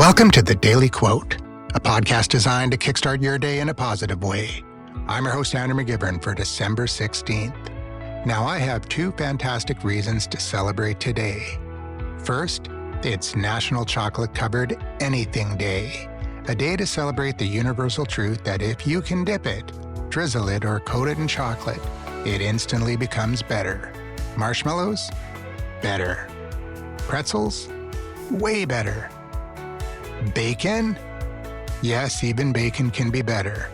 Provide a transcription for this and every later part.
Welcome to The Daily Quote, a podcast designed to kickstart your day in a positive way. I'm your host, Andrew McGivern, for December 16th. Now, I have two fantastic reasons to celebrate today. First, it's National Chocolate-Covered Anything Day, a day to celebrate the universal truth that if you can dip it, drizzle it, or coat it in chocolate, it instantly becomes better. Marshmallows? Better. Pretzels? Way better. Bacon? Yes, even bacon can be better.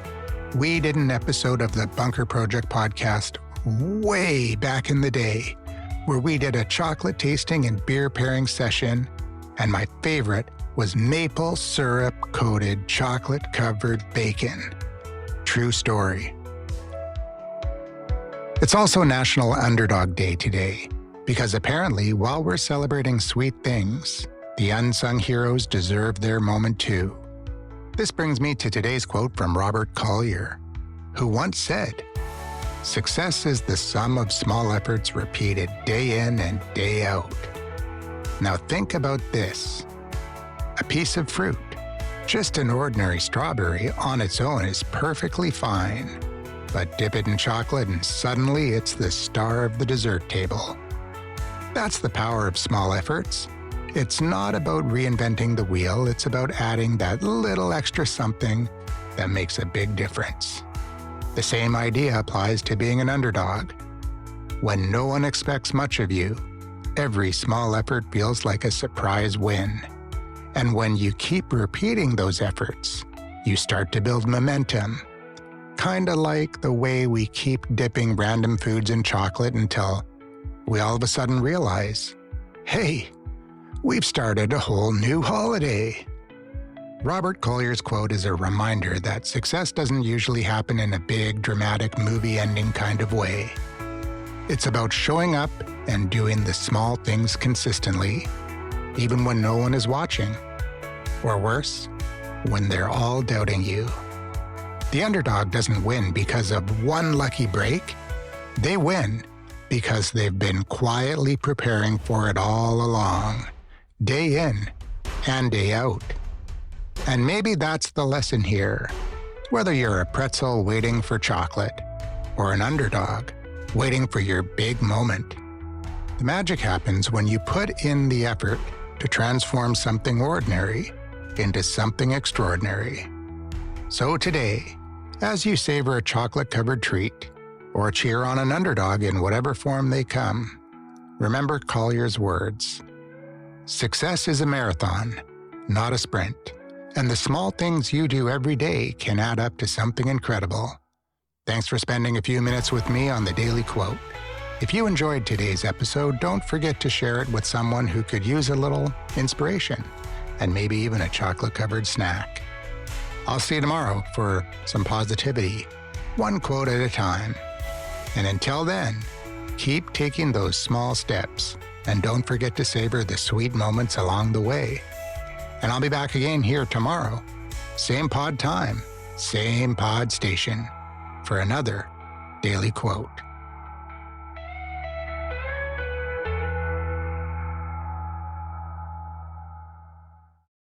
We did an episode of the Bunker Project podcast way back in the day where we did a chocolate tasting and beer pairing session, and my favorite was maple syrup coated chocolate covered bacon. True story. It's also National Underdog Day today, because apparently while we're celebrating sweet things, the unsung heroes deserve their moment too. This brings me to today's quote from Robert Collier, who once said, "Success is the sum of small efforts repeated day in and day out." Now think about this. A piece of fruit, just an ordinary strawberry on its own, is perfectly fine. But dip it in chocolate and suddenly it's the star of the dessert table. That's the power of small efforts. It's not about reinventing the wheel, it's about adding that little extra something that makes a big difference. The same idea applies to being an underdog. When no one expects much of you, every small effort feels like a surprise win. And when you keep repeating those efforts, you start to build momentum. Kinda like the way we keep dipping random foods in chocolate until we all of a sudden realize, hey, we've started a whole new holiday. Robert Collier's quote is a reminder that success doesn't usually happen in a big, dramatic, movie-ending kind of way. It's about showing up and doing the small things consistently, even when no one is watching. Or worse, when they're all doubting you. The underdog doesn't win because of one lucky break. They win because they've been quietly preparing for it all along, day in and day out. And maybe that's the lesson here. Whether you're a pretzel waiting for chocolate or an underdog waiting for your big moment, the magic happens when you put in the effort to transform something ordinary into something extraordinary. So today, as you savor a chocolate-covered treat or cheer on an underdog in whatever form they come, remember Collier's words. Success is a marathon, not a sprint, and the small things you do every day can add up to something incredible. Thanks for spending a few minutes with me on The Daily Quote. If you enjoyed today's episode, don't forget to share it with someone who could use a little inspiration and maybe even a chocolate-covered snack. I'll see you tomorrow for some positivity, one quote at a time. And until then, keep taking those small steps and don't forget to savor the sweet moments along the way. And I'll be back again here tomorrow, same pod time, same pod station, for another Daily Quote.